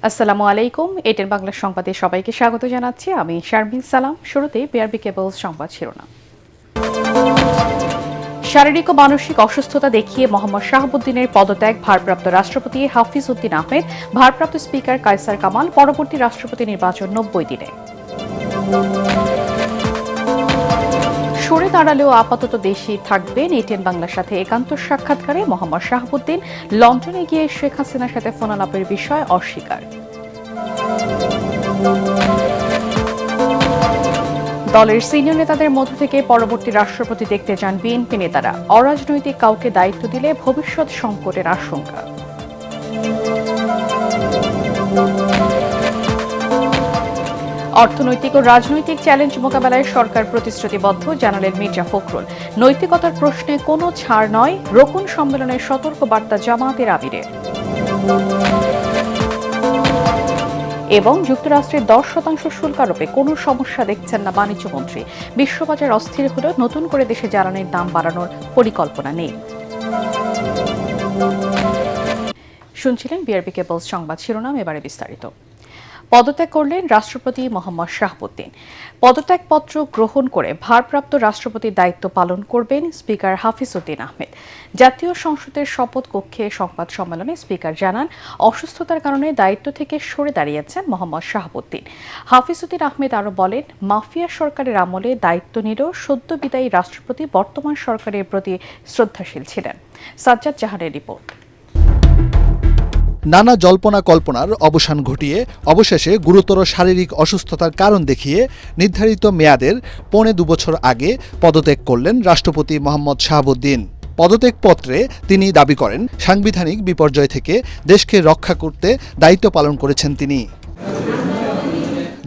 আসসালামু আলাইকুম। এটেন বাংলা সংবাদে সবাইকে স্বাগত জানাচ্ছি। আমি শারমিন সালাম। শুরুতে বিআরবি কেবলস সংবাদ শিরোনাম। শারীরিক ও মানসিক অসুস্থতা দেখিয়ে মোহাম্মদ শাহাবুদ্দিনের পদত্যাগ, ভারপ্রাপ্ত রাষ্ট্রপতি হাফিজ উদ্দিন আহমেদ, ভারপ্রাপ্ত স্পিকার কায়সার কামাল, পরবর্তী রাষ্ট্রপতি নির্বাচন 90 দিনে। সরে দাঁড়ালেও আপাতত দেশেই থাকবেন। এটেন বাংলার সাথে একান্ত সাক্ষাৎকারে মোহাম্মদ শাহাবুদ্দিন লন্ডনে গিয়ে শেখ হাসিনার সাথে ফোনালাপের বিষয় অস্বীকার। দলের সিনিয়র নেতাদের মধ্য থেকে পরবর্তী রাষ্ট্রপতি দেখতে চান বিএনপি নেতারা। অরাজনৈতিক কাউকে দায়িত্ব দিলে ভবিষ্যৎ সংকটের আশঙ্কা। অর্থনৈতিক ও রাজনৈতিক চ্যালেঞ্জ মোকাবেলায় সরকার প্রতিশ্রুতিবদ্ধ, জানালেন মির্জা ফখরুল। নৈতিকতার প্রশ্নে কোনো ছাড় নয়, রোকন সম্মেলনের সতর্ক বার্তা জামায়াতের আমিরের। এবং যুক্তরাষ্ট্রের 10% শুল্ক আরোপে কোনো সমস্যা দেখছেন না বাণিজ্যমন্ত্রী। বিশ্ববাজার অস্থির হলেও নতুন করে দেশে জ্বালানির দাম বাড়ানোর পরিকল্পনা নেই। শুনছিলেন বিআরবি কেবলস সংবাদ শিরোনাম, এবারে বিস্তারিত। পদত্যাগ করলেন রাষ্ট্রপতি মোহাম্মদ শাহাবুদ্দিন। পদত্যাগপত্র গ্রহণ করে ভারপ্রাপ্ত রাষ্ট্রপতির দায়িত্ব পালন করবেন স্পিকার হাফিজ উদ্দিন আহমেদ। জাতীয় সংসদের শপথ কক্ষে সংবাদ সম্মেলনে স্পিকার জানান, অসুস্থতার কারণে দায়িত্ব থেকে সরে দাঁড়িয়েছেন মোহাম্মদ শাহাবুদ্দিন। হাফিজ উদ্দিন আহমেদ আরও বলেন, মাফিয়া সরকারের আমলে দায়িত্ব নিলেও সদ্য বিদায়ী রাষ্ট্রপতি বর্তমান সরকারের প্রতি শ্রদ্ধাশীল ছিলেন। সাজ্জাদ জাহানের রিপোর্ট। নানা জল্পনা কল্পনার অবসান ঘটিয়ে অবশেষে গুরুতর শারীরিক অসুস্থতার কারণ দেখিয়ে নির্ধারিত মেয়াদের 2.25 বছর আগে পদত্যাগ করলেন রাষ্ট্রপতি মোহাম্মদ শাহাবুদ্দিন। পদত্যাগপত্রে তিনি দাবি করেন, সাংবিধানিক বিপর্যয় থেকে দেশকে রক্ষা করতে দায়িত্ব পালন করেছেন তিনি।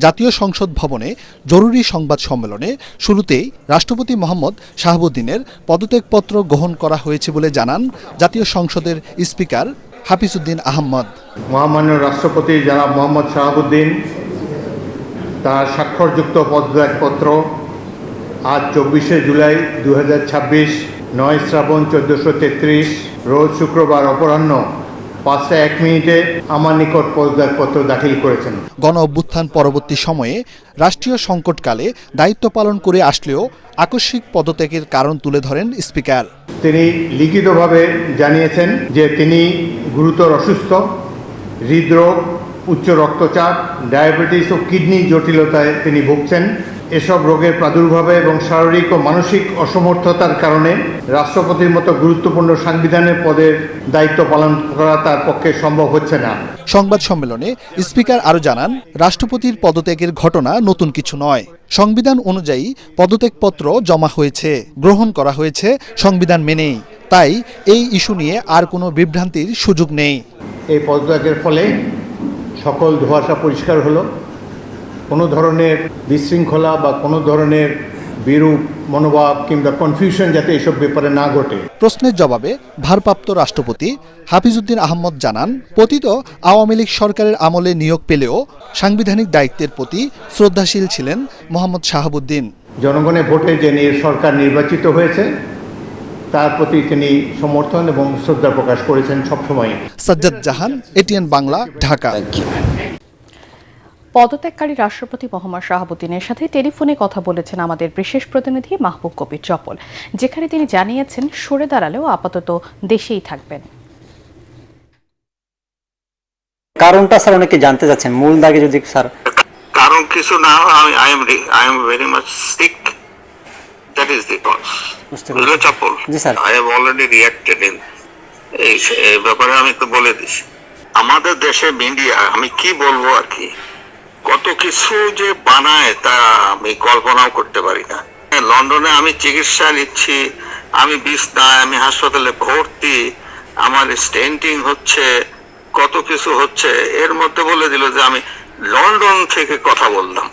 জাতীয় সংসদ ভবনে জরুরি সংবাদ সম্মেলনে শুরুতেই রাষ্ট্রপতি মোহাম্মদ শাহাবুদ্দিনের পদত্যাগপত্র গ্রহণ করা হয়েছে বলে জানান জাতীয় সংসদের স্পিকার হাফিজ উদ্দিন আহমদ। মহামান্য রাষ্ট্রপতি জনাব মোহাম্মদ শাহাবুদ্দিন তার স্বাক্ষরযুক্ত পদত্যাগপত্র আজ 24শে জুলাই 2026 9 শ্রাবণ 1433 রোজ শুক্রবার অপরাহ্ন 5:01 আমার নিকট পদত্যাগপত্র দাখিল করেছেন। গণ অভ্যুত্থান পরবর্তী সময়ে রাষ্ট্রীয় সংকটকালে দায়িত্ব পালন করে আসলেও আকস্মিক পদত্যাগের কারণ তুলে ধরেন স্পিকার। তিনি লিখিতভাবে জানিয়েছেন যে তিনি গুরুতর অসুস্থ, হৃদরোগ, উচ্চ রক্তচাপ, ডায়াবেটিস ও কিডনি জটিলতায় তিনি ভুগছেন। এসব রোগের প্রাদুর্ভাবে এবং শারীরিক ও মানসিক অসমর্থতার কারণে রাষ্ট্রপতির মতো গুরুত্বপূর্ণ সাংবিধানিক পদের দায়িত্ব পালন করা তার পক্ষে সম্ভব হচ্ছে না। সংবাদ সম্মেলনে স্পিকার আরও জানান, রাষ্ট্রপতির পদত্যাগের ঘটনা নতুন কিছু নয়। সংবিধান অনুযায়ী পদত্যাগপত্র জমা হয়েছে, গ্রহণ করা হয়েছে সংবিধান মেনেই। তাই এই ইস্যু নিয়ে আর কোনো বিভ্রান্তির সুযোগ নেই। এই পদত্যাগের ফলে সকল ধোঁয়াশা পরিষ্কার হলো। কোনো ধরনের বিশৃঙ্খলা বা কোনো ধরনের বিরূপ মনোভাব কিংবা কনফিউশন যাতে এসব ব্যাপারে না ঘটে। প্রশ্নের জবাবে ভারপ্রাপ্ত রাষ্ট্রপতি হাফিজ উদ্দিন আহমদ জানান, পতিত আওয়ামী লীগ সরকারের আমলে নিয়োগ পেলেও সাংবিধানিক দায়িত্বের প্রতি শ্রদ্ধাশীল ছিলেন মোহাম্মদ শাহাবুদ্দিন। জনগণের ভোটে যে সরকার নির্বাচিত হয়েছে তার প্রতি তিনি সমর্থন এবং শ্রদ্ধা প্রকাশ করেছেন সবসময়। সাজ্জাদ জাহান, এটিএন বাংলা, ঢাকা। পদত্যাগকারী রাষ্ট্রপতি মোহাম্মদ শাহাবুদ্দিনের সাথে টেলিফোনে কথা বলেছেন আমাদের বিশেষ প্রতিনিধি মাহবুব কবির চপল, যেখানে তিনি জানিয়েছেন সরে দাঁড়ালেও আপাতত দেশেই থাকবেন। কারণটা স্যার অনেকে জানতে চাচ্ছেন, মূল দাগে যদি স্যার। কারণ কিছু না, I am very much sick, that is the cause. বুঝলে চপল? জি sir. I have already reacted in এই ব্যাপারে আমি তো বলে দিছি। আমাদের দেশে মিডিয়া, আমি কি বলবো আর কি, কত কিছু যে বানায় তা আমি কল্পনাও করতে পারি না। লন্ডনে আমি চিকিৎসা নিচ্ছি, আমি বিছনায়, আমি হাসপাতালে ভর্তি, আমার স্টেন্টিং হচ্ছে, কত কিছু হচ্ছে। এর মধ্যে বলে দিল যে আমি লন্ডন থেকে কথা বললাম।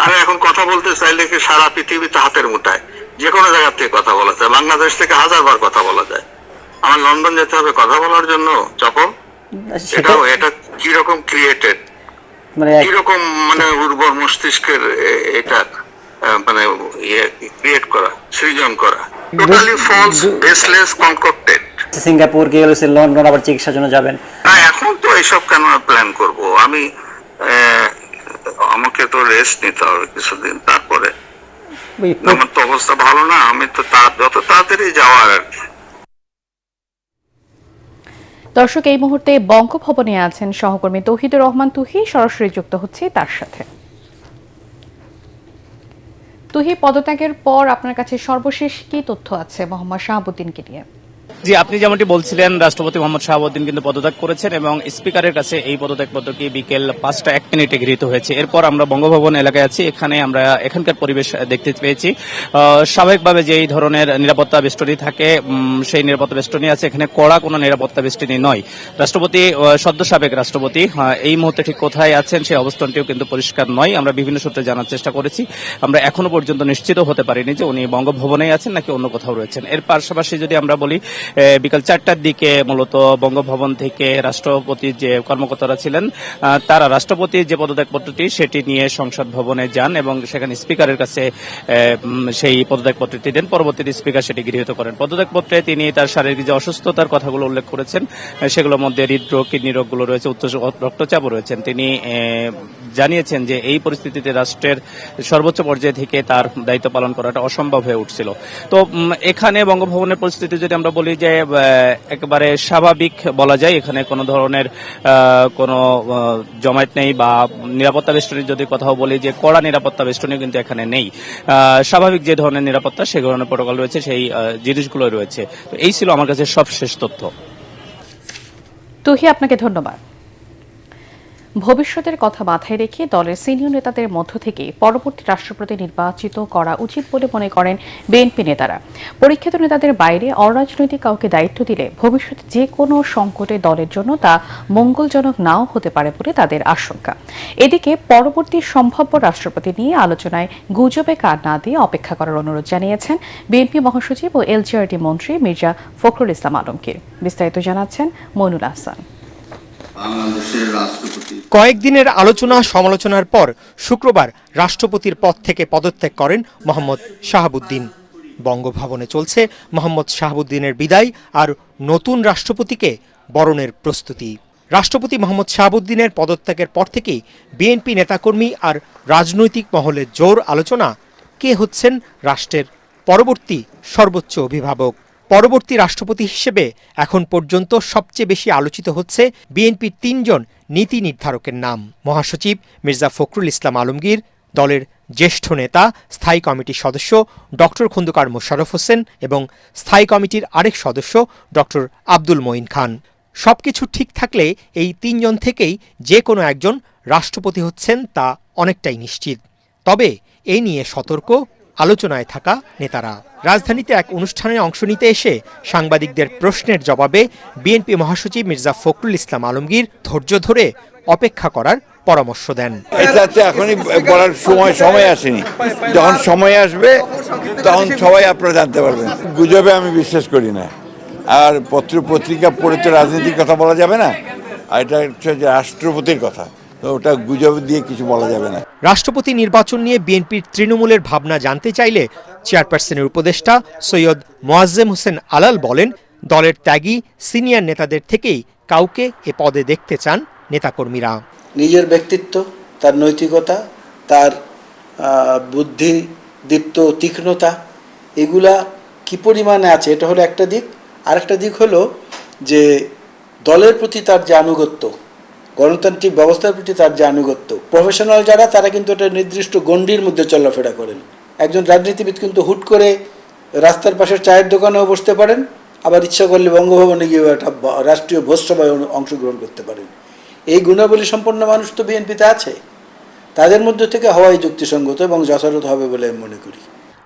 আর এখন কথা বলতে চাইলে কি সারা পৃথিবীতে হাতের মুঠায় যে কোনো জায়গা থেকে কথা বলা যায়, বাংলাদেশ থেকে 1000 বার কথা বলা যায়। আমার লন্ডন যেতে হবে কথা বলার জন্য? চপল, এটা কিরকম ক্রিয়েটেড, কিরকম মানে উর্বর মস্তিষ্কের এটা মানে ক্রিয়েট করা, সৃজন করা, টোটালি ফলস, বেসলেস, কনকক্টেড। সিঙ্গাপুর গিয়ে লন্ডন আবার চিকিৎসার জন্য যাবেন। না, এখন তো এসব কেন প্ল্যান করব আমি? আমাকে তো রেস্ট নিতে হবে কিছুদিন, তারপরে আমার তো অবস্থা ভালো না, আমি তো যত তাড়াতাড়ি যাওয়ার আর কি। দর্শক, এই মুহূর্তে বঙ্গভবনে আছেন সহকর্মী তৌহিদুর রহমান তুহি, সরাসরি যুক্ত হচ্ছে তার সাথে। তুহি, পদত্যাগের পর আপনার কাছে সর্বশেষ কি তথ্য আছে মোহাম্মদ শাহাবুদ্দিনকে নিয়ে? জি, আপনি যেমনটি বলছিলেন, রাষ্ট্রপতি মোহাম্মদ শাহাবুদ্দিন কিন্তু পদত্যাগ করেছেন এবং স্পিকারের কাছে এই পদত্যাগপত্রটি বিকেল 5:01 গৃহীত হয়েছে। এরপর আমরা বঙ্গভবন এলাকায় আছি, এখানে আমরা এখানকার পরিবেশ দেখতে পেয়েছি। স্বাভাবিকভাবে যে এই ধরনের নিরাপত্তা বেষ্টনী থাকে সেই নিরাপত্তা বেষ্টনী আছে, এখানে কড়া কোনো নিরাপত্তা বেষ্টনী নয়। রাষ্ট্রপতি, সদ্য সাবেক রাষ্ট্রপতি, এই মুহূর্তে ঠিক কোথায় আছেন সেই অবস্থানটিও কিন্তু পরিষ্কার নয়। আমরা বিভিন্ন সূত্রে জানার চেষ্টা করেছি, আমরা এখনো পর্যন্ত নিশ্চিত হতে পারিনি যে উনি বঙ্গভবনেই আছেন নাকি অন্য কোথাও রয়েছেন। এর পাশাপাশি যদি আমরা বলি, বিকাল 4টার দিকে মূলত বঙ্গভবন থেকে রাষ্ট্রপতির যে কর্মকর্তারা ছিলেন তারা রাষ্ট্রপতির যে পদত্যাগপত্রটি সেটি নিয়ে সংসদ ভবনে যান এবং সেখানে স্পিকারের কাছে সেই পদত্যাগপত্রটি দেন। পরবর্তীতে স্পিকার সেটি গৃহীত করেন। পদত্যাগপত্রে তিনি তার শারীরিক যে অসুস্থতার কথাগুলো উল্লেখ করেছেন, সেগুলোর মধ্যে হৃদরোগ, কিডনি রোগগুলো রয়েছে, উচ্চ রক্তচাপও রয়েছেন। তিনি জানিয়েছেন যে এই পরিস্থিতিতে রাষ্ট্রের সর্বোচ্চ পর্যায়ে থেকে তার দায়িত্ব পালন করাটা অসম্ভব হয়ে উঠছিল। তো এখানে বঙ্গভবনের পরিস্থিতি যদি আমরা বলি যে একেবারে স্বাভাবিক বলা যায়, এখানে কোনো ধরনের কোনো জমায়েত নেই বা নিরাপত্তা বেষ্টনীর যদি কথাও বলি যে কড়া নিরাপত্তা বেষ্টনী কিন্তু এখানে নেই। স্বাভাবিক যে ধরনের নিরাপত্তা সে ধরনের প্রোটোকল রয়েছে, সেই জিনিসগুলো রয়েছে। তো এই ছিল আমার কাছে সবশেষ তথ্য। তুহি, আপনাকে ধন্যবাদ। ভবিষ্যতের কথা মাথায় রেখে দলের সিনিয়র নেতাদের মধ্য থেকে পরবর্তী রাষ্ট্রপতি নির্বাচিত করা উচিত বলে মনে করেন বিএনপি নেতারা। পরীক্ষিত নেতাদের বাইরে অরাজনৈতিক কাউকে দায়িত্ব দিলে ভবিষ্যতে যে কোনো সংকটে দলের জন্য তা মঙ্গলজনক নাও হতে পারে বলে তাদের আশঙ্কা। এদিকে পরবর্তী সম্ভাব্য রাষ্ট্রপতি নিয়ে আলোচনায় গুজবে কান না দিয়ে অপেক্ষা করার অনুরোধ জানিয়েছেন বিএনপি মহাসচিব ও এলজিআরডি মন্ত্রী মির্জা ফখরুল ইসলাম আলমগীর। বিস্তারিত জানাচ্ছেন মইনুল আহসান। কয়েকদিনের আলোচনা সমালোচনার পর শুক্রবার রাষ্ট্রপতির পদ থেকে পদত্যাগ করেন মোহাম্মদ শাহাবুদ্দিন। বঙ্গভবনে চলছে মোহাম্মদ শাহাবুদ্দিনের বিদায় আর নতুন রাষ্ট্রপতিকে বরণের প্রস্তুতি। রাষ্ট্রপতি মোহাম্মদ শাহাবুদ্দিনের পদত্যাগের পর থেকেই বিএনপি নেতাকর্মী আর রাজনৈতিক মহলে জোর আলোচনা কে হচ্ছেন রাষ্ট্রের পরবর্তী সর্বোচ্চ অভিভাবক। পরবর্তী রাষ্ট্রপতি হিসেবে এখন পর্যন্ত সবচেয়ে বেশি আলোচিত হচ্ছে বিএনপির 3 জন নীতি নির্ধারকের নাম। মহাসচিব মির্জা ফখরুল ইসলাম আলমগীর, দলের জ্যেষ্ঠ নেতা স্থায়ী কমিটির সদস্য ডক্টর খন্দকার মোশাররফ হোসেন এবং স্থায়ী কমিটির আরেক সদস্য ডক্টর আব্দুল মঈন খান। সবকিছু ঠিক থাকলে এই 3 জন থেকেই যে কোনো একজন রাষ্ট্রপতি হচ্ছেন তা অনেকটাই নিশ্চিত। তবে এই নিয়ে সতর্ক আলোচনায় থাকা নেতারা। রাজধানীতে এক অনুষ্ঠানে অংশ নিতে এসে সাংবাদিকদের প্রশ্নের জবাবে বিএনপি মহাসচিব মির্জা ফখরুল ইসলাম আলমগীর ধৈর্য ধরে অপেক্ষা করার পরামর্শ দেন। এটা এখনই বলার সময় আসেনি, যখন সময় আসবে তখন সবাই আপনারা জানতে পারবেন। গুজবে আমি বিশ্বাস করি না, আর পত্র পত্রিকা পড়ে তো রাজনীতির কথা বলা যাবে না, আর এটা হচ্ছে রাষ্ট্রপতির কথা, তো ওটা গুজব দিয়ে কিছু বলা যাবে না। রাষ্ট্রপতি নির্বাচন নিয়ে বিএনপির তৃণমূলের ভাবনা জানতে চাইলে চেয়ারপারসনের উপদেষ্টা সৈয়দ মোয়াজ্জেম হোসেন আলাল বলেন, দলের ত্যাগী সিনিয়র নেতাদের থেকেই কাউকে এ পদে দেখতে চান নেতাকর্মীরা। নিজের ব্যক্তিত্ব, তার নৈতিকতা, তার বুদ্ধিদীপ্ত তীক্ষ্ণতা, এগুলা কি পরিমাণে আছে এটা হলো একটা দিক। আরেকটা দিক হলো যে দলের প্রতি তার যে আনুগত্য, গণতান্ত্রিক ব্যবস্থার প্রতি তার যে আনুগত্য। প্রফেশনাল যারা, তারা কিন্তু একটা নির্দিষ্ট গণ্ডির মধ্যে চলাফেরা করেন। একজন রাজনীতিবিদ কিন্তু হুট করে রাস্তার পাশের চায়ের দোকানেও বসতে পারেন, আবার ইচ্ছা করলে বঙ্গভবনে গিয়ে একটা রাষ্ট্রীয় ভোজসভায় অংশগ্রহণ করতে পারেন। এই গুণাবলী সম্পন্ন মানুষ তো বিএনপিতে আছে, তাদের মধ্যে থেকে হওয়াই যুক্তিসঙ্গত এবং যথাযথ হবে বলে আমি মনে করি।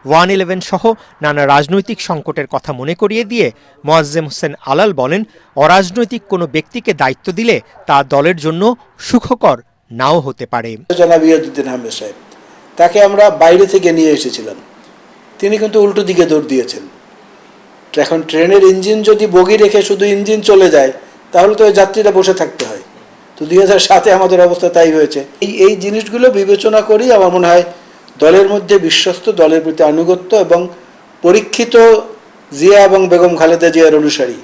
111 সহ নানা রাজনৈতিক সংকটের কথা মনে করিয়ে দিয়ে মোয়াজ্জেম হোসেন আলাল বলেন, অরাজনৈতিক কোনো ব্যক্তিকে দায়িত্ব দিলে তা দলের জন্য সুখকর নাও হতে পারে। জনাব ইয়াজউদ্দিন আহমেদ সাহেব, তাকে আমরা বাইরে থেকে নিয়ে এসেছিলাম, তিনি কিন্তু উল্টো দিকে দৌড় দিয়েছেন। এখন ট্রেনের ইঞ্জিন যদি বগি রেখে শুধু ইঞ্জিন চলে যায়, তাহলে তো যাত্রীরা বসে থাকতে হয়। তো 2007-এ আমাদের অবস্থা তাই হয়েছে। এই জিনিসগুলো বিবেচনা করি আমার মনে হয় দলের মধ্যে বিশ্বস্ত, দলের প্রতি আনুগত্য এবং পরীক্ষিত জিয়া এবং বেগম খালেদা জিয়ার অনুসারী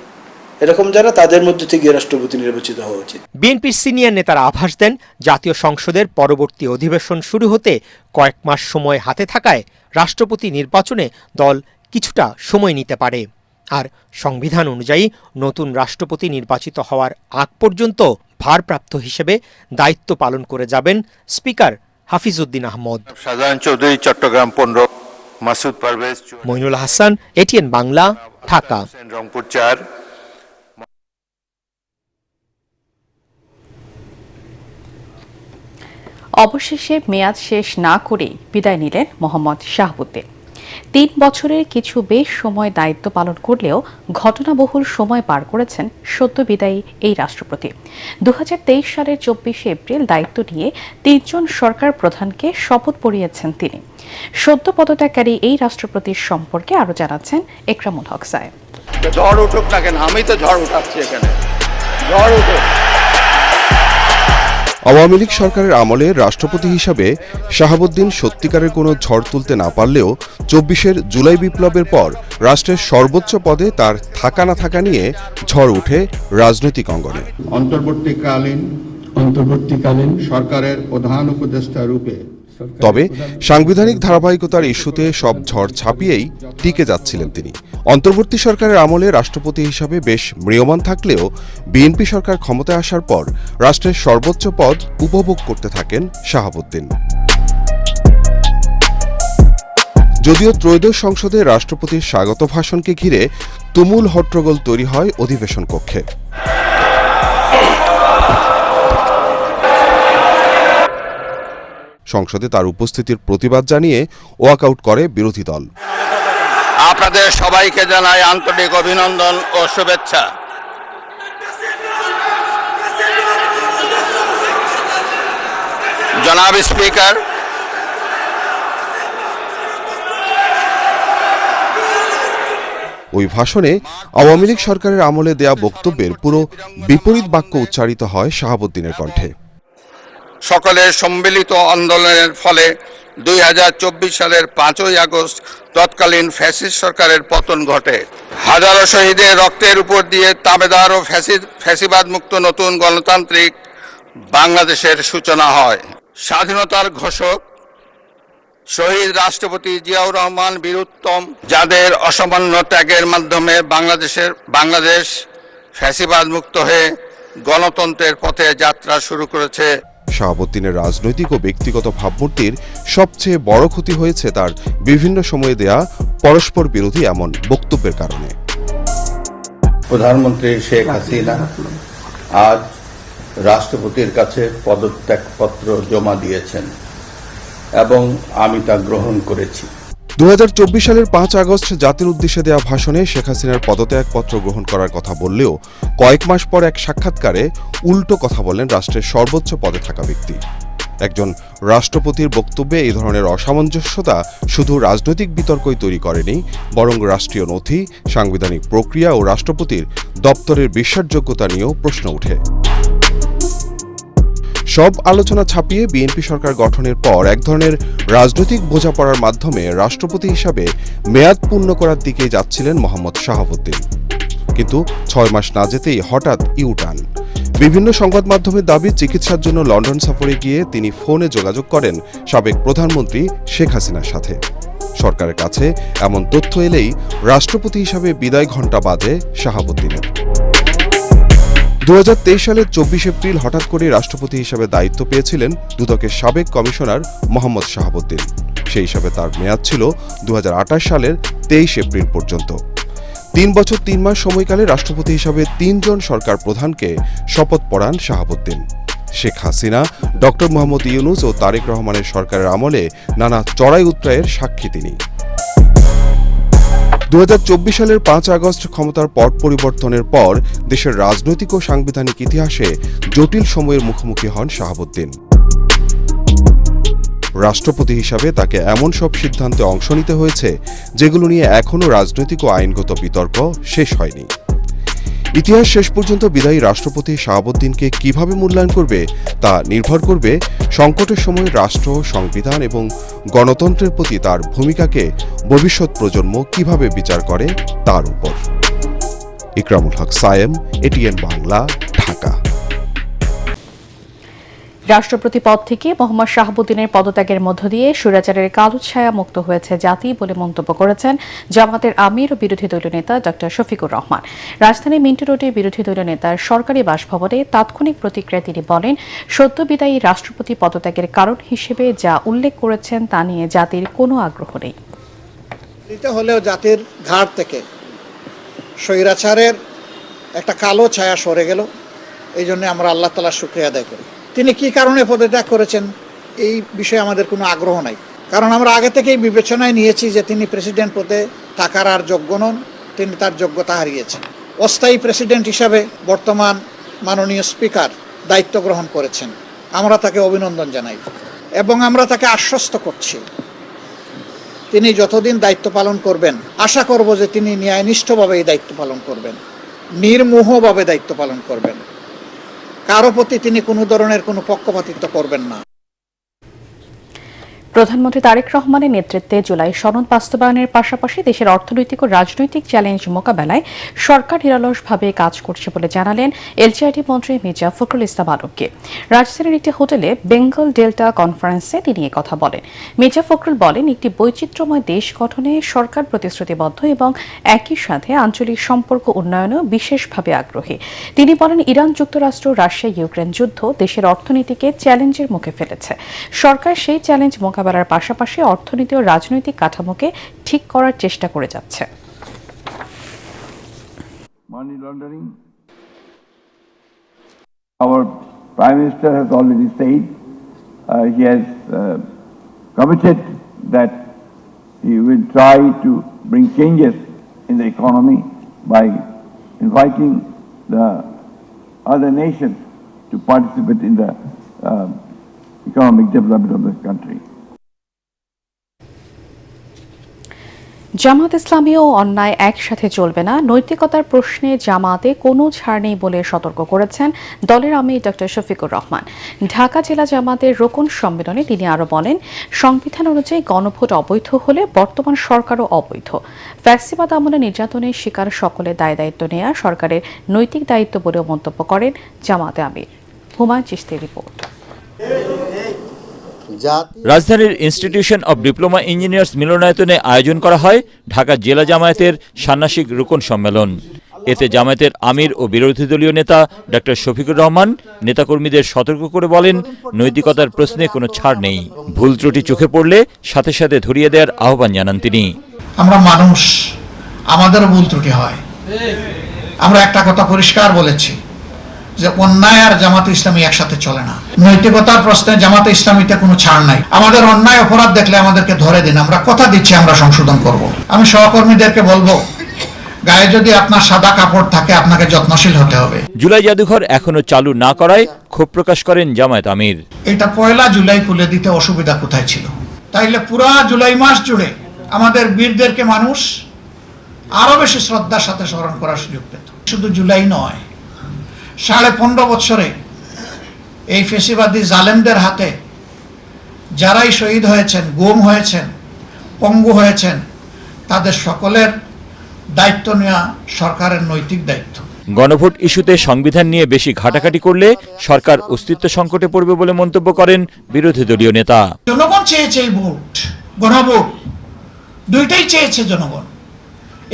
এরকম যারা, তাদের মধ্যে থেকে রাষ্ট্রপতি নির্বাচিত হওয়া উচিত। বিএনপির সিনিয়র নেতারা আভাস দেন, জাতীয় সংসদের পরবর্তী অধিবেশন শুরু হতে কয়েক মাস সময় হাতে থাকায় রাষ্ট্রপতি নির্বাচনে দল কিছুটা সময় নিতে পারে। আর সংবিধান অনুযায়ী নতুন রাষ্ট্রপতি নির্বাচিত হওয়ার আগ পর্যন্ত ভারপ্রাপ্ত হিসেবে দায়িত্ব পালন করে যাবেন স্পিকার হাফিজউদ্দিন আহমদ। সাধারণ চৌধুরী, চট্টগ্রাম 15, মাসুদ পারভেজ, মইনুল হাসান, এটিএন বাংলা, ঢাকা। রংপুর 4। অবশেষে মেয়াদ শেষ না করেই বিদায় নিলেন মোহাম্মদ শাহাবুদ্দিন। 3 বছরের কিছু বেশ সময় দায়িত্ব পালন করলেও ঘটনাবহুল সময় পার করেছেন সদ্য বিদায়ী এই রাষ্ট্রপতি। 2023 সালের 24শে এপ্রিল দায়িত্ব নিয়ে 3 জন সরকার প্রধানকে শপথ পড়িয়েছেন তিনি। সদ্য পদত্যাগকারী এই রাষ্ট্রপতির সম্পর্কে আরো জানাচ্ছেন একরামুল হক সাহেব। ঝড় উঠুক না কেন, আমি তো ঝড় উঠাচ্ছি এখানে, ঝড় উঠুক। আওয়ামী লীগ সরকারের আমলে রাষ্ট্রপতি হিসাবে শাহাবুদ্দিন সত্যিকারের কোনো ঝড় তুলতে না পারলেও 24-এর জুলাই বিপ্লবের পর রাষ্ট্রের সর্বোচ্চ পদে তার থাকা না থাকা নিয়ে ঝড় ওঠে রাজনৈতিক অঙ্গনে। অন্তর্বর্তীকালীন সরকারের প্রধান উপদেষ্টা রূপে তবে সাংবিধানিক ধারাবাহিকতার ইস্যুতে সব ঝড় ছাপিয়েই টিকে যাচ্ছিলেন তিনি। অন্তর্বর্তী সরকারের আমলে রাষ্ট্রপতি হিসাবে বেশ ম্রিয়মাণ থাকলেও বিএনপি সরকার ক্ষমতায় আসার পর রাষ্ট্রের সর্বোচ্চ পদ উপভোগ করতে থাকেন শাহাবুদ্দিন। যদিও ত্রয়োদশ সংসদে রাষ্ট্রপতির স্বাগত ভাষণকে ঘিরে তুমুল হট্টগোল তৈরি হয় অধিবেশন কক্ষে। সংসদে তার উপস্থিতির প্রতিবাদ জানিয়ে ওয়াকআউট করে বিরোধী দল। আপনাদের সবাইকে জানাই আন্তরিক অভিনন্দন ও শুভেচ্ছা। জনাব স্পিকার, ওই ভাষণে আওয়ামী লীগ সরকারের আমলে দেয়া বক্তব্যের পুরো বিপরীত বাক্য উচ্চারিত হয় শাহাবুদ্দিনের কণ্ঠে। সকলের সম্মিলিত আন্দোলনের ফলে 2024 সালের 5ই আগস্ট তৎকালীন ফ্যাসিস্ট সরকারের পতন ঘটে। হাজারো শহীদের রক্তের উপর দিয়ে তাবেদার ও ফ্যাসিবাদ মুক্ত নতুন গণতান্ত্রিক বাংলাদেশের সূচনা হয়। স্বাধীনতার ঘোষক শহীদ রাষ্ট্রপতি জিয়াউর রহমান বীরুত্তম, যাদের অসামান্য ত্যাগের মাধ্যমে বাংলাদেশ ফ্যাসিবাদ মুক্ত হয়ে গণতন্ত্রের পথে যাত্রা শুরু করেছে। শাহাবুদ্দিনের রাজনৈতিক ও ব্যক্তিগত ভাবমূর্তির সবচেয়ে বড় ক্ষতি হয়েছে তার বিভিন্ন সময়ে দেয়া পরস্পর বিরোধী এমন বক্তব্যের কারণে। প্রধানমন্ত্রী শেখ হাসিনা আজ রাষ্ট্রপতির কাছে পদত্যাগপত্র জমা দিয়েছেন এবং আমি তা গ্রহণ করেছি। 2024 সালের 5 আগস্ট জাতির উদ্দেশ্যে দেয়া ভাষণে শেখ হাসিনার পদত্যাগপত্র গ্রহণ করার কথা বললেও কয়েক মাস পর এক সাক্ষাৎকারে উল্টো কথা বলেন রাষ্ট্রের সর্বোচ্চ পদে থাকা ব্যক্তি। একজন রাষ্ট্রপতির বক্তব্যে এই ধরনের অসামঞ্জস্যতা শুধু রাজনৈতিক বিতর্কই তৈরি করেনি, বরং রাষ্ট্রীয় নথি, সাংবিধানিক প্রক্রিয়া ও রাষ্ট্রপতির দপ্তরের বিশ্বাসযোগ্যতা নিয়েও প্রশ্ন ওঠে। সব আলোচনা ছাপিয়ে বিএনপি সরকার গঠনের পর এক ধরনের রাজনৈতিক বোঝাপড়ার মাধ্যমে রাষ্ট্রপতি হিসাবে মেয়াদ পূর্ণ করার দিকে যাচ্ছিলেন মোহাম্মদ শাহাবুদ্দিন। কিন্তু 6 মাস না যেতেই হঠাৎ ইউটার্ন। বিভিন্ন সংবাদ মাধ্যমের দাবি, চিকিৎসার জন্য লন্ডন সফরে গিয়ে তিনি ফোনে যোগাযোগ করেন সাবেক প্রধানমন্ত্রী শেখ হাসিনার সাথে। সরকারের কাছে এমন তথ্য এলেই রাষ্ট্রপতি হিসাবে বিদায় ঘণ্টা বাজে শাহাবুদ্দিনের। 2023 সালের 24 এপ্রিল হঠাৎ করে রাষ্ট্রপতি হিসেবে দায়িত্ব পেয়েছিলেন দুদকের সাবেক কমিশনার মোহাম্মদ শাহাবুদ্দিন। সেই হিসাবে তার মেয়াদ ছিল 2028 সালের 23 এপ্রিল পর্যন্ত। 3 বছর 3 মাস সময়কালে রাষ্ট্রপতি হিসাবে 3 জন সরকার প্রধানকে শপথ পড়ান শাহাবুদ্দিন। শেখ হাসিনা, ডক্টর মোহাম্মদ ইউনূস ও তারেক রহমানের সরকারের আমলে নানা চড়াই উৎরাইয়ের সাক্ষী তিনি। 2024 সালের 5 আগস্ট ক্ষমতার পট পরিবর্তনের পর দেশের রাজনৈতিক ও সাংবিধানিক ইতিহাসে জটিল সময়ের মুখোমুখি হন শাহাবুদ্দিন। রাষ্ট্রপতি হিসাবে তাকে এমন সব সিদ্ধান্তে অংশ নিতে হয়েছে যেগুলো নিয়ে এখনও রাজনৈতিক ও আইনগত বিতর্ক শেষ হয়নি। ইতিহাস শেষ পর্যন্ত বিদায়ী রাষ্ট্রপতি শাহাবুদ্দিনকে কিভাবে মূল্যায়ন করবে তা নির্ভর করবে সংকটের সময় রাষ্ট্র, সংবিধান এবং গণতন্ত্রের প্রতি তার ভূমিকাকে ভবিষ্যৎ প্রজন্ম কিভাবে বিচার করে তার উপর। ইকরামুল হক সায়েম, এটিএন বাংলা, ঢাকা। রাষ্ট্রপতি পদ থেকে মোহাম্মদ শাহাবুদ্দিনের পদত্যাগের মধ্য দিয়ে স্বৈরাচারের কালো ছায়া মুক্ত হয়েছে জাতি বলে মন্তব্য করেছেন জামাতের আমির ও বিরোধী দলীয় নেতা ডক্টর শফিকুর রহমান। রাজধানীর মিন্টো রোডে বিরোধী দলীয় নেতার সরকারি বাসভবনে তাৎক্ষণিক প্রতিক্রিয়া তিনি বলেন, সদ্য বিদায়ী রাষ্ট্রপতি পদত্যাগের কারণ হিসেবে যা উল্লেখ করেছেন তা নিয়ে জাতির কোনো আগ্রহ নেই। হলেও জাতির ঘাট থেকে স্বৈরাচারের একটা কালো ছায়া সরে গেল, এই জন্য আমরা আল্লাহ তাআলার শুকরিয়া আদায় করি। তিনি কি কারণে পদত্যাগ করেছেন এই বিষয়ে আমাদের কোনো আগ্রহ নাই, কারণ আমরা আগে থেকেই বিবেচনায় নিয়েছি যে তিনি প্রেসিডেন্ট পদে থাকার আর যোগ্য নন, তিনি তার যোগ্যতা হারিয়েছেন। অস্থায়ী প্রেসিডেন্ট হিসাবে বর্তমান মাননীয় স্পিকার দায়িত্ব গ্রহণ করেছেন, আমরা তাকে অভিনন্দন জানাই এবং আমরা তাকে আশ্বস্ত করছি তিনি যতদিন দায়িত্ব পালন করবেন, আশা করব যে তিনি ন্যায়নিষ্ঠভাবে এই দায়িত্ব পালন করবেন, নির্মোহভাবে দায়িত্ব পালন করবেন, কারো প্রতি তিনি কোনো ধরনের কোনো পক্ষপাতিত্ব করবেন না। প্রধানমন্ত্রী তারেক রহমানের নেতৃত্বে জুলাই সনদ বাস্তবায়নের পাশাপাশি দেশের অর্থনৈতিক ও রাজনৈতিক চ্যালেঞ্জ মোকাবেলায় সরকার নিরলসভাবে কাজ করছে বলে জানালেন এলজিআইডি মন্ত্রী মির্জা ফখরুল ইসলাম আলমগীর। রাজধানীর একটি হোটেলে বেঙ্গল ডেল্টা কনফারেন্সে তিনি কথা বলেন। মির্জা ফখরুল বলেন, একটি বৈচিত্র্যময় দেশ গঠনে সরকার প্রতিশ্রুতিবদ্ধ এবং একই সাথে আঞ্চলিক সম্পর্ক উন্নয়নেও বিশেষভাবে আগ্রহী। তিনি বলেন, ইরান, যুক্তরাষ্ট্র, রাশিয়া, ইউক্রেন যুদ্ধ দেশের অর্থনীতিকে চ্যালেঞ্জের মুখে ফেলেছে। সরকার সেই চ্যালেঞ্জ মোকাবেলার পাশাপাশি অর্থনীতি ও রাজনৈতিক কাঠামোকে ঠিক করার চেষ্টা করে যাচ্ছে। Money laundering. Our Prime Minister has already said he has committed that he will try to bring changes in the economy by inviting the other nations to participate in the economic development of the country. Jamaat Islami ও অন্যায় একসাথে চলবে না, নৈতিকতার প্রশ্নে জামাতে কোনো ছাড় নেই বলে সতর্ক করেছেন দলের আমির ডক্টর শফিকুর রহমান। ঢাকা জেলা জামাতের রোকন সম্মেলনে তিনি আরও বলেন, সংবিধান অনুযায়ী গণভোট অবৈধ হলে বর্তমান সরকারও অবৈধ। ফ্যাসিবাদ আমলে নির্যাতনের শিকার সকলের দায়-দায়িত্ব নেওয়া সরকারের নৈতিক দায়িত্ব বলেও মন্তব্য করেন জামাতে আমির। হুমায়ুন চিশতির রিপোর্ট। রাজধানীর ইনস্টিটিউশন অব ডিপ্লোমা ইঞ্জিনিয়ার্স মিলনায়তনে আয়োজন করা হয় ঢাকা জেলা জামায়াতের ষান্মাসিক রোকন সম্মেলন। এতে জামায়াতের আমির ও বিরোধী দলীয় নেতা ডক্টর শফিকুর রহমান নেতাকর্মীদের সতর্ক করে বলেন, নৈতিকতার প্রশ্নে কোনো ছাড় নেই। ভুল ত্রুটি চোখে পড়লে সাথে সাথে ধরিয়ে দেওয়ার আহ্বান জানান তিনি। আমরা মানুষ, আমাদের ভুল ত্রুটি হয়। আমরা একটা কথা পরিষ্কার বলেছি যে অন্যায় আর জামাতে ইসলামী একসাথে চলে না। নৈতিকতার প্রশ্নে জামাতে ইসলামীতে কোনো ছাড় নাই। আমাদের অন্যায় অপরাধ দেখলে আমাদেরকে ধরে দিন, আমরা কথা দিচ্ছি আমরা সংশোধন করব। আমি সহকর্মীদেরকে বলবো, গায়ে যদি আপনার সাদা কাপড় থাকে আপনাকে যত্নশীল হতে হবে। জুলাই জাদুঘর এখনো চালু না করায় ক্ষোভ প্রকাশ করেন জামায়াত আমির। এটা 1 জুলাই খুলে দিতে অসুবিধা কোথায় ছিল? তাইলে পুরো জুলাই মাস জুড়ে আমাদের বীরদেরকে মানুষ আরো বেশি শ্রদ্ধার সাথে স্মরণ করার সুযোগ পেত। শুধু জুলাই নয়, 15.5 বছরে এই ফেসিবাদী জালেমদের হাতে যারাই শহীদ হয়েছেন, গুম হয়েছেন, পঙ্গু হয়েছেন, তাদের সকলের দায়িত্ব নেওয়া সরকারের নৈতিক দায়িত্ব। গণভোট ইস্যুতে সংবিধান নিয়ে বেশি ঘাটাঘাটি করলে সরকার অস্তিত্ব সংকটে পড়বে বলে মন্তব্য করেন বিরোধী দলীয় নেতা। জনগণ চেয়েছে এই ভোট, গণভোট দুইটাই চেয়েছে জনগণ।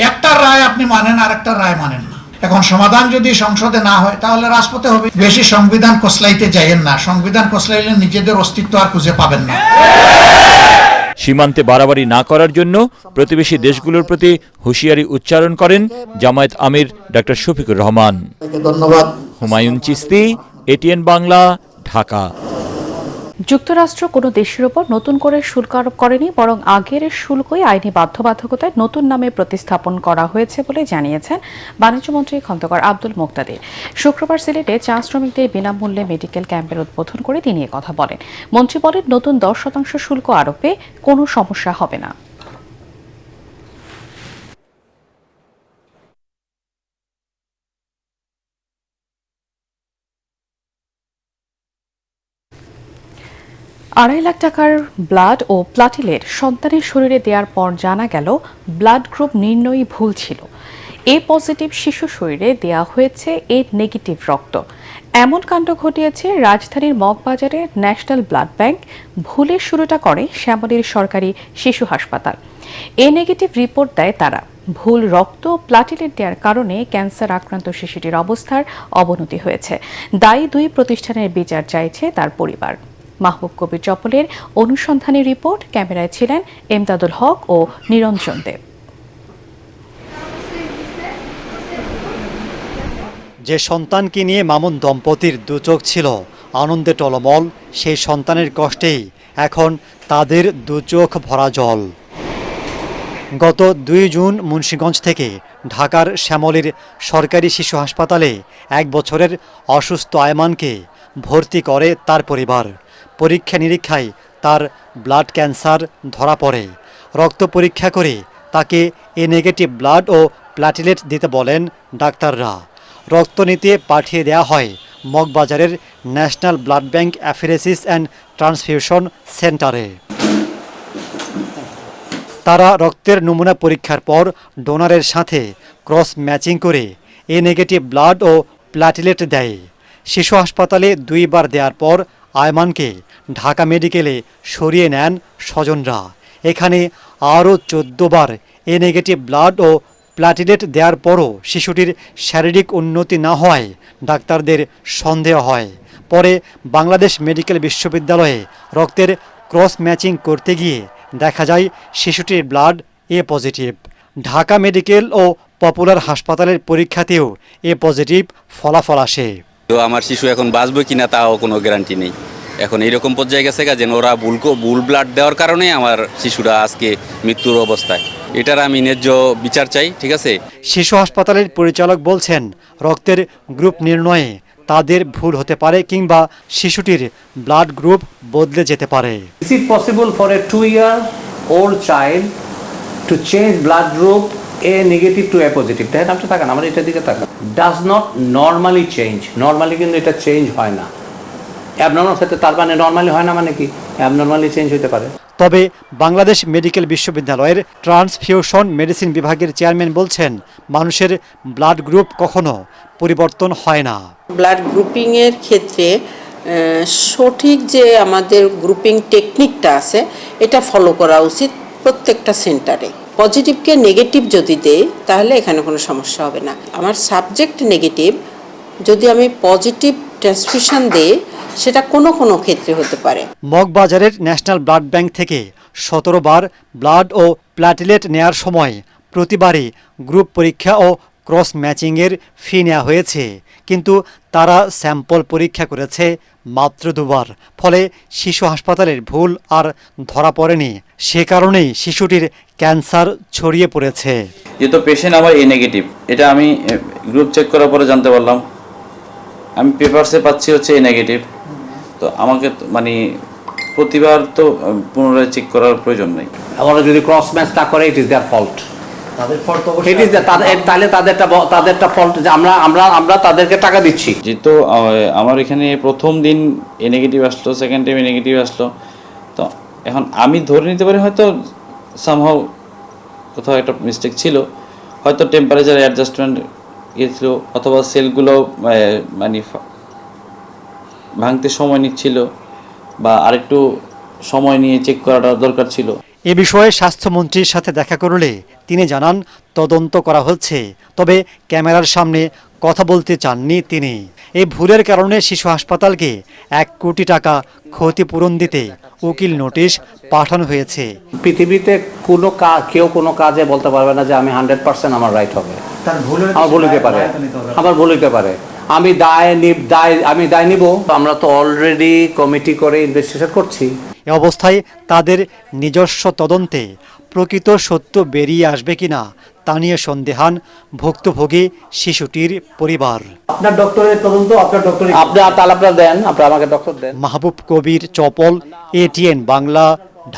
একটা রায় আপনি মানেন আর একটা রায় মানেন না। এখন সমাধান যদি সংসদে না হয় তাহলে রাজপথে হবে। বেশি সংবিধান কসলাইতে যাইয়েন না, সংবিধান কসলাইলে নিজেদের অস্তিত্ব আর খুঁজে পাবেন না। সীমান্তে বাড়াবাড়ি না করার জন্য প্রতিবেশী দেশগুলোর প্রতি হুঁশিয়ারি উচ্চারণ করেন জামায়াত আমির ডক্টর শফিকুর রহমান। ধন্যবাদ। হুমায়ুন চিশতি, এটিএন বাংলা, ঢাকা। যুক্তরাষ্ট্র কোনো দেশের ওপর নতুন করে শুল্ক আরোপ করেনি, বরং আগের শুল্কই আইনি বাধ্যবাধকতায় নতুন নামে প্রতিস্থাপন করা হয়েছে বলে জানিয়েছেন বাণিজ্যমন্ত্রী খন্দকার আব্দুল মোক্তাদির। শুক্রবার সিলেটে চা শ্রমিকদের বিনামূল্যে মেডিকেল ক্যাম্পের উদ্বোধন করে তিনি কথা বলেন। মন্ত্রী বলেন, নতুন 10% শুল্ক আরোপে কোনো সমস্যা হবে না। $2.5 লাখ টাকার ব্লাড ও প্লাটিলেট সন্তানের শরীরে দেওয়ার পর জানা গেল ব্লাড গ্রুপ নির্ণয়ই ভুল ছিল। এ পজিটিভ শিশু শরীরে দেয়া হয়েছে এ নেগেটিভ রক্ত। এমন কাণ্ড ঘটিয়েছে রাজধানীর মগবাজারের ন্যাশনাল ব্লাড ব্যাংক। ভুলের শুরুটা করে শ্যামলীর সরকারি শিশু হাসপাতাল। এ নেগেটিভ রিপোর্ট দেয় তারা। ভুল রক্ত প্লাটিলেট দেওয়ার কারণে ক্যান্সার আক্রান্ত শিশুটির অবস্থার অবনতি হয়েছে। দায়ী দুই প্রতিষ্ঠানের বিচার চাইছে তার পরিবার। মাহবুব কবির চপলের অনুসন্ধানী রিপোর্ট। ক্যামেরায় ছিলেন এমদাদুল হক ও নিরঞ্জন দেব। যে সন্তানকে নিয়ে মামুন দম্পতির দুচোখ ছিল আনন্দে টলমল, সেই সন্তানের কষ্টেই এখন তাদের দুচোখ ভরা জল। গত 2 জুন মুন্সিগঞ্জ থেকে ঢাকার শ্যামলীর সরকারি শিশু হাসপাতালে 1 বছরের অসুস্থ আয়মানকে ভর্তি করে তার পরিবার। পরীক্ষা নিরীক্ষায় তার ব্লাড ক্যান্সার ধরা পড়ে। রক্ত পরীক্ষা করে তাকে এ নেগেটিভ ব্লাড ও প্লাটিলেট দিতে বলেন ডাক্তাররা। রক্ত নিতে পাঠিয়ে দেওয়া হয় মগবাজারের national blood bank apheresis and transfusion সেন্টারে। তারা রক্তের নমুনা পরীক্ষার পর ডোনারের সাথে ক্রস ম্যাচিং করে এ নেগেটিভ ব্লাড ও প্লাটিলেট দেয়। শিশু হাসপাতালে 2 বার দেওয়ার পর আয়মানকে ঢাকা মেডিকেলে সরিয়ে নেন স্বজনরা। এখানে আরও 14 বার এ নেগেটিভ ব্লাড ও প্লাটিলেট দেওয়ার পরও শিশুটির শারীরিক উন্নতি না হওয়ায় ডাক্তারদের সন্দেহ হয়। পরে বাংলাদেশ মেডিকেল বিশ্ববিদ্যালয়ে রক্তের ক্রস ম্যাচিং করতে গিয়ে দেখা যায় শিশুটির ব্লাড এ পজিটিভ। ঢাকা মেডিকেল ও পপুলার হাসপাতালের পরীক্ষাতেও এ পজিটিভ ফলাফল আসে। তো আমার শিশু এখন বাঁচবে কিনা তাও কোনো গ্যারান্টি নেই। এখন এইরকম পর্যায়ে গেছে যেন ওরা ভুল ব্লাড দেওয়ার কারণে আমার শিশুরা আজকে মৃত্যুর অবস্থায়। এটার আমি ন্যায্য বিচার চাই। ঠিক আছে। শিশু হাসপাতালের পরিচালক বলছেন, রক্তের গ্রুপ নির্ণয়ে তাদের ভুল হতে পারে কিংবা শিশুটির ব্লাড গ্রুপ বদলে যেতে পারে। Is it possible for a 2-year-old child to change blood group A negative to A positive? দেখেন আপনি তাকান, আমার এটার দিকে তাকান। Does not normally change. Normally কিন্তু এটা চেঞ্জ হয় না। অ্যাবনর্মাল ক্ষেত্রে তার মানে নর্মালি হয় না মানে কি অ্যাবনর্মালি চেঞ্জ হতে পারে। তবে বাংলাদেশ মেডিকেল বিশ্ববিদ্যালয়ের ট্রান্সফিউশন মেডিসিন বিভাগের চেয়ারম্যান বলছেন, মানুষের ব্লাড গ্রুপ কখনো পরিবর্তন হয় না। ব্লাড গ্রুপিংয়ের ক্ষেত্রে সঠিক যে আমাদের গ্রুপিং টেকনিকটা আছে এটা ফলো করা উচিত প্রত্যেকটা সেন্টারে। পজিটিভকে নেগেটিভ যদি দেয় তাহলে এখানে কোনো সমস্যা হবে না। আমার সাবজেক্ট নেগেটিভ, যদি আমি পজিটিভ ট্রান্সফিউশন দেই সেটা কোনো ক্ষেত্রে হতে পারে। মগবাজারের ন্যাশনাল ব্লাড ব্যাংক থেকে 17 বার ব্লাড ও প্লাটিলেট নেয়ার সময় প্রতিবারই গ্রুপ পরীক্ষা ও ক্রস ম্যাচিংয়ের ফি নেওয়া হয়েছে, কিন্তু তারা স্যাম্পল পরীক্ষা করেছে মাত্র 2 বার। ফলে শিশু হাসপাতালের ভুল আর ধরা পড়েনি। সে কারণেই শিশুটির ক্যান্সার ছড়িয়ে পড়েছে। যেহেতু পেশেন্ট আমার এ নেগেটিভ, এটা আমি গ্রুপ চেক করার পরে জানতে পারলাম। আমি পেপারসে পাচ্ছি হচ্ছে এ নেগেটিভ। তো আমাকে মানে প্রতিবার তো পুনরায় চেক করার প্রয়োজন নেই। ওরা যদি ক্রস ম্যাচ না করে ইট ইজ দেয়ার ফল্ট। তাদের ফল্ট অবশ্যই, তাহলে তাদেরটা ফল্ট যে আমরা তাদেরকে টাকা দিচ্ছি। যেহেতু আমার এখানে প্রথম দিন এ নেগেটিভ আসলো, সেকেন্ড টাইম এ নেগেটিভ আসলো, তো এখন আমি ধরে নিতে পারি হয়তো সামহাউ কোথাও একটা মিস্টেক ছিল, হয়তো টেম্পারেচার অ্যাডজাস্টমেন্ট গিয়েছিল, অথবা সেলগুলো মানে ভাঙতে সময় নিচ্ছিল, বা আরেকটু সময় নিয়ে চেক করাটা দরকার ছিল। এ বিষয়ে স্বাস্থ্যমন্ত্রীর সাথে দেখা করলে তিনি জানান তদন্ত করা হচ্ছে, তবে ক্যামেরার সামনে কথা বলতে চাননি তিনি। এই ভুলের কারণে শিশু হাসপাতালকে 1 কোটি টাকা ক্ষতিপূরণ দিতে উকিল নোটিশ পাঠানো হয়েছে। পৃথিবীতে কেউ কোনো কাজে বলতে পারবে না যে আমি 100% আমার রাইট হবে। আমার ভুল হতে পারে, আমি দায় নিব। আমরা তো অলরেডি কমিটি করে ইনভেস্টিগেশন করছি। এ অবস্থায় তাদের নিজস্ব তদন্তে প্রকৃত সত্য বেরিয়ে আসবে কিনা তা নিয়ে সন্দেহান ভুক্তভোগী শিশুটির পরিবার। আপনার ডক্টরের তদন্ত, আপনার দেন, আপনারা আমাকে ডক্টর দেন। মাহবুব কবির চপল, ATN বাংলা,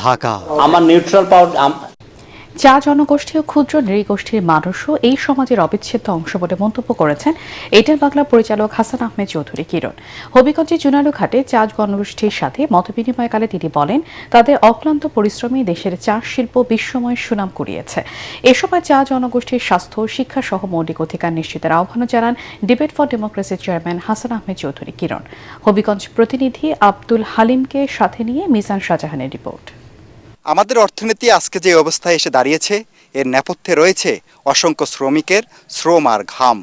ঢাকা। আমার নিউট্রাল পাউডার চা জনগোষ্ঠী ও ক্ষুদ্র নৃগোষ্ঠীর মানুষও এই সমাজের অবিচ্ছেদ্য অংশ বলে মন্তব্য করেছেন এটেল বাংলা পরিচালক হাসান আহমেদ চৌধুরী কিরণ। হবিগঞ্জের জুনারুঘাটে চা জনগোষ্ঠীর সাথে মতবিনিময়কালে তিনি বলেন, তাদের অক্লান্ত পরিশ্রমে দেশের চা শিল্প বিশ্বময় সুনাম কুড়িয়েছে। এ সময় চা জনগোষ্ঠীর স্বাস্থ্য, শিক্ষা সহ মৌলিক অধিকার নিশ্চিতের আহ্বানও জানান ডিবেট ফর ডেমোক্রেসির চেয়ারম্যান হাসান আহমেদ চৌধুরী কিরণ। হবিগঞ্জ প্রতিনিধি আব্দুল হালিমকে সাথে নিয়ে মিজান শাহজাহানের রিপোর্ট। আমাদের অর্থনীতি আজকে যে অবস্থায় এসে দাঁড়িয়েছে, এর নেপথ্যে রয়েছে অসংখ্য শ্রমিকের শ্রম আর ঘাম।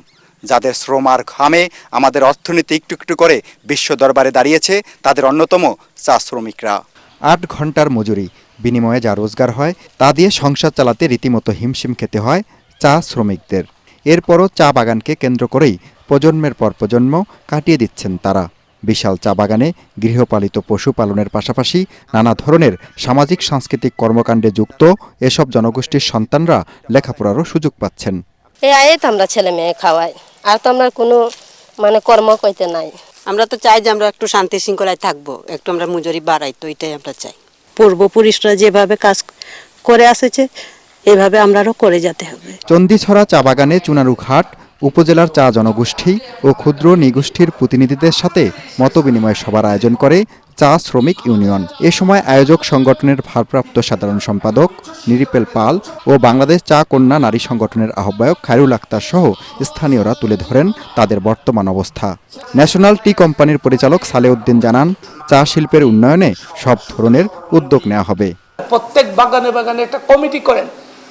যাদের শ্রম আর ঘামে আমাদের অর্থনীতি একটু একটু করে বিশ্ব দরবারে দাঁড়িয়েছে, তাদের অন্যতম চা শ্রমিকরা। 8 ঘন্টার মজুরি বিনিময়ে যা রোজগার হয়, তা দিয়ে সংসার চালাতে রীতিমতো হিমশিম খেতে হয় চা শ্রমিকদের। এরপরও চা বাগানকে কেন্দ্র করেই প্রজন্মের পর প্রজন্ম কাটিয়ে দিচ্ছেন তারা। বিশাল চা বাগানে গৃহপালিত পশুপালনের পাশাপাশি নানা ধরনের সামাজিক সাংস্কৃতিক কর্মকাণ্ডে যুক্ত এসব জনগোষ্ঠীর সন্তানরা লেখাপড়ারও সুযোগ পাচ্ছেন। এই আয়ে তো আমরা ছেলে মেয়ে খাওয়াই, আর তো আমরা কোনো কর্ম কইতে নাই। আমরা তো চাই যে আমরা একটু শান্তি শৃঙ্খলায় থাকবো, একটু আমরা মজুরি বাড়াই, তো এটাই আমরা চাই। পূর্বপুরুষরা যেভাবে কাজ করে আসছে, এভাবে আমরাও করে যেতে হবে। চন্দিছড়া চা বাগানে চুনারুঘাট উপজেলার চা জনগোষ্ঠী ও ক্ষুদ্র নৃগোষ্ঠীর প্রতিনিধিদের সাথে মতবিনিময় সভার আয়োজন করে চা শ্রমিক ইউনিয়ন। এ সময় আয়োজক সংগঠনের ভারপ্রাপ্ত সাধারণ সম্পাদক নিরিপেল পাল ও বাংলাদেশ চা কন্যা নারী সংগঠনের আহ্বায়ক খায়রুল আক্তার সহ স্থানীয়রা তুলে ধরেন তাদের বর্তমান অবস্থা। ন্যাশনাল টি কোম্পানির পরিচালক সালেউদ্দিন জানান, চা শিল্পের উন্নয়নে সব ধরনের উদ্যোগ নেওয়া হবে। প্রত্যেক বাগানে বাগানে একটা কমিটি করেন,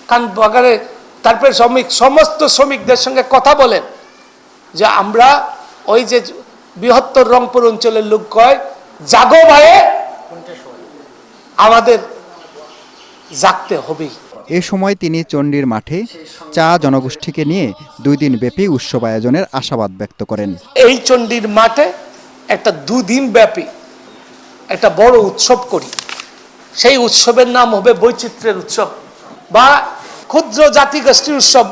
কারণ বাগানে তারপরে সমস্ত শ্রমিকদের সঙ্গে কথা বলেন যে আমরা ওই যে বৃহত্তর রংপুর অঞ্চলের লোক কয়, জাগো ভাইয়ে, আমাদের জাগতে হবেই। এ সময় তিনি চণ্ডীর মাঠে চা জনগোষ্ঠীকে নিয়ে 2 দিন ব্যাপী উৎসব আয়োজনের আশাবাদ ব্যক্ত করেন। এই চণ্ডীর মাঠে একটা 2 দিন ব্যাপী একটা বড় উৎসব করি। সেই উৎসবের নাম হবে বৈচিত্র্যের উৎসব বা ক্ষুদ্র জাতিগোষ্ঠীর উৎসব